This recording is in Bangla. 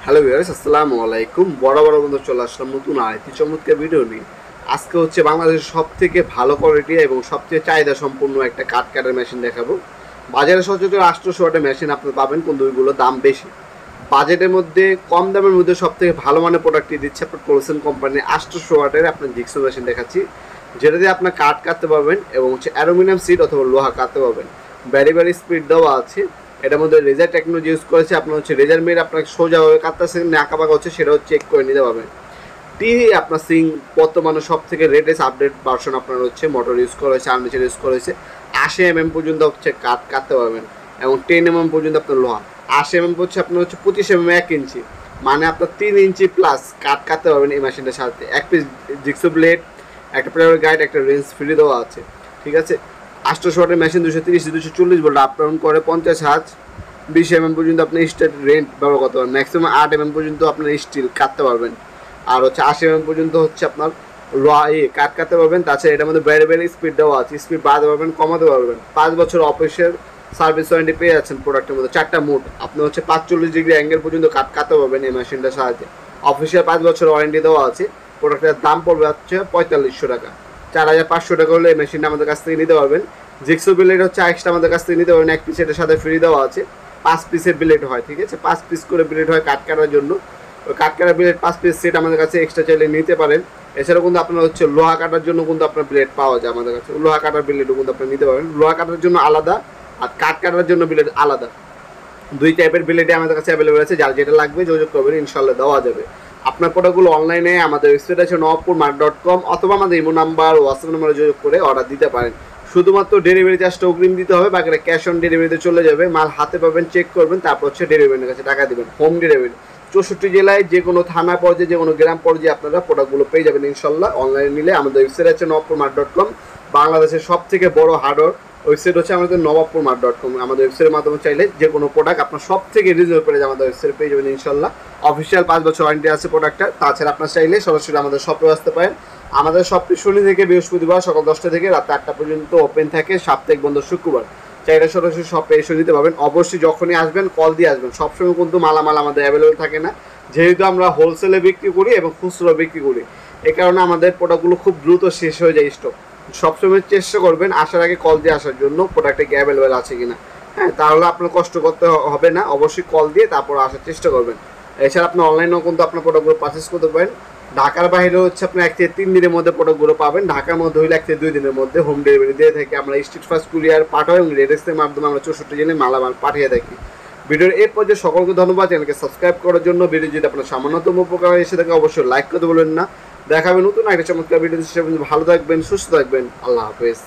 হ্যালো ভিউয়ার্স, আসসালামু আলাইকুম। বড় বন্ধু চলে আসলাম নতুন আরেকটি চমৎকার ভিডিও নিয়ে। আজকে হচ্ছে বাংলাদেশের সবথেকে ভালো কোয়ালিটি এবং সবচেয়ে চাহিদা সম্পন্ন একটা কাঠ কাটার মেশিন দেখাবো। বাজারে সচরাচর 800 ওয়াটের মেশিন আপনি পাবেন, কিন্তু ওইগুলো দাম বেশি। বাজেটের মধ্যে কম দামের মধ্যে সবথেকে ভালো মানের প্রোডাক্টটি দিচ্ছে আপনার কোলসেন কোম্পানির 800 ওয়াটের আপনার জিক্সো মেশিন দেখাচ্ছি, যেটা দিয়ে আপনার কাঠ কাটতে পারবেন এবং হচ্ছে অ্যালুমিনিয়াম সিট অথবা লোহা কাটতে পারবেন। ভ্যারি স্পিড দেওয়া আছে। এটার মধ্যে রেজার টেকনোলজি ইউজ করেছে। আপনার হচ্ছে রেজার মেড আপনার সোজাভাবে কাটতেছেন না আঁকাবাঁকা হচ্ছে সেটাও চেক করে নিতে পারবেন। টি আপনার সিং বর্তমানে সব থেকে লেটেস্ট আপডেট ভার্সন আপনার হচ্ছে মোটর ইউজ করা হয়েছে, আর্মেচার ইউজ করা হয়েছে। 80 পর্যন্ত হচ্ছে কাঠ কাটতে পারবেন এবং 10 পর্যন্ত আপনার লোহা। 80 হচ্ছে আপনার হচ্ছে 25 1 ইঞ্চি, মানে আপনার 3 ইঞ্চি প্লাস কাঠ কাটতে পারবেন এই মেশিনটার সাথে। এক পিস জিক্সো ব্লেড, একটা প্লেয়ার গাইড, একটা রেঞ্জ ফ্রি দেওয়া আছে। ঠিক আছে, 800 ওয়াটের মেশিন 230-240 ভোল্ট আপ ডাউন করে 50 হার্জ। 20 পর্যন্ত আপনি স্টেট রেন্ট ব্যবহার করতে পারবেন। ম্যাক্সিমাম 8 পর্যন্ত আপনার স্টিল কাটতে পারবেন। আর হচ্ছে 80 পর্যন্ত হচ্ছে আপনার কাট কাটতে পারবেন। তাছাড়া এটার মধ্যে ভ্যারি স্পিড দেওয়া আছে, স্পিড বাড়াতে পারবেন, কমাতে পারবেন। 5 বছর অফিসের সার্ভিস ওয়ারেন্টি পেয়ে যাচ্ছেন প্রোডাক্টের মধ্যে। 4টা মোড, আপনি হচ্ছে 45 ডিগ্রি অ্যাঙ্গেল পর্যন্ত কাট কাটতে পারবেন এই মেশিনটার সাহায্যে। অফিসিয়াল 5 বছর ওয়ারেন্টি দেওয়া আছে। প্রোডাক্টের দাম পড়বে হচ্ছে 4500 টাকা। 4500 টাকা হলে এই মেশিনটা আমাদের কাছ থেকে নিতে পারবেন। জিক্সো বিলেট হচ্ছে এক্সট্রা আমাদের কাছ থেকে নিতে পারবেন। এক পিস এটার সাথে ফ্রি দেওয়া আছে। 5 পিসের বিলেট হয়, ঠিক আছে, 5 পিস করে বিলেট হয় কাট কাটার জন্য। ওই কাট কাটার বিলেট 5 পিস সেট আমাদের কাছে এক্সট্রা চাইলে নিতে পারেন। এছাড়াও কিন্তু আপনার হচ্ছে লোহা কাটার জন্য কিন্তু আপনার ব্লেড পাওয়া যায় আমাদের কাছে। লোহা কাটার বিলেটও কিন্তু আপনি নিতে পারেন। লোহা কাটার জন্য আলাদা আর কাট কাটার জন্য বিলেট আলাদা। দুই টাইপের বিলেটে আমাদের কাছে অ্যাভেলেবল আছে। যার যেটা লাগবে যোগাযোগ করবেন, ইনশাল্লাহ দেওয়া যাবে। আপনার প্রোডাক্টগুলো অনলাইনে আমাদের ওয়েবসাইট আছে নওয়াবপুরমার্ট.com, অথবা আমাদের ইমো নাম্বার, হোয়াটসঅ্যাপ নাম্বারে যোগাযোগ করে অর্ডার দিতে পারেন। শুধুমাত্র ডেলিভারি চার্জটা অগ্রিম দিতে হবে, বাকিটা ক্যাশ অন ডেলিভারিতে চলে যাবে। মাল হাতে পাবেন, চেক করবেন, তারপর হচ্ছে ডেলিভারির কাছে টাকা দেবেন। হোম ডেলিভারি 64 জেলায় যে কোনো থানা পর্যায়ে, যে কোনো গ্রাম পর্যায়ে আপনারা প্রোডাক্টগুলো পেয়ে যাবেন ইনশাল্লাহ। অনলাইনে নিলে আমাদের ওয়েবসাইট আছে নওয়াবপুরমার্ট.com। বাংলাদেশের সব থেকে বড় হার্ডওয়্যার ওয়েবসাইট হচ্ছে আমাদের নওয়াবপুরমার্ট.com। আমাদের ওয়েবসাইটের মাধ্যমে চাইলে যে কোনো প্রোডাক্ট আপনার সব থেকে রিজনেবল প্রাইসে আমাদের ওয়েবসাইটে পেয়ে যাবেন ইনশাল্লাহ। অফিসিয়াল 5 বছর ওয়ারেন্টি আছে প্রোডাক্টটা। তাছাড়া আপনার চাইলে সরাসরি আমাদের শপে আসতে পারেন। আমাদের শপটি শনি থেকে বৃহস্পতিবার সকাল 10টা থেকে রাত 8টা পর্যন্ত ওপেন থাকে, সাপ্তাহিক বন্ধ শুক্রবার। চাইলে সরাসরি শপে এসে নিতে পারবেন। অবশ্যই যখনই আসবেন কল দিয়ে আসবেন। সবসময় কিন্তু মালামাল আমাদের অ্যাভেলেবল থাকে না, যেহেতু আমরা হোলসেলে বিক্রি করি এবং খুচরো বিক্রি করি। এই কারণে আমাদের প্রোডাক্টগুলো খুব দ্রুত শেষ হয়ে যায় স্টক। সবসময় চেষ্টা করবেন আসার আগে কল দিয়ে আসার জন্য, প্রোডাক্টে কি অ্যাভেলেবেল আছে কিনা। হ্যাঁ, তাহলে আপনার কষ্ট করতে হবে না। অবশ্যই কল দিয়ে তারপর আসার চেষ্টা করবেন। এছাড়া আপনি অনলাইনেও কিন্তু আপনার প্রোডাক্টগুলো পারচেস করতে পারেন। ঢাকার বাইরে হচ্ছে আপনি 1 থেকে 3 দিনের মধ্যে প্রোডাক্টগুলো পাবেন। ঢাকার মধ্যে হইলে 1 থেকে 2 দিনের মধ্যে হোম ডেলিভারি দিয়ে থাকি আমরা। স্ট্রিট ফাস্ট কুরিয়ার পাঠাই এবং রেডেক্সের মাধ্যমে আমরা 64 জেলায় মালামাল পাঠিয়ে থাকি। ভিডিওর এই পর্যায়ে সকলকে ধন্যবাদ। চ্যানেলকে সাবস্ক্রাইব করার জন্য। ভিডিও যদি আপনার সামান্যতম উপকার এসে থাকে অবশ্যই লাইক করতে বলবেন না। দেখাবেন নতুন একটা চমৎকার ভিডিও। ভালো থাকবেন, সুস্থ থাকবেন। আল্লাহ হাফেজ।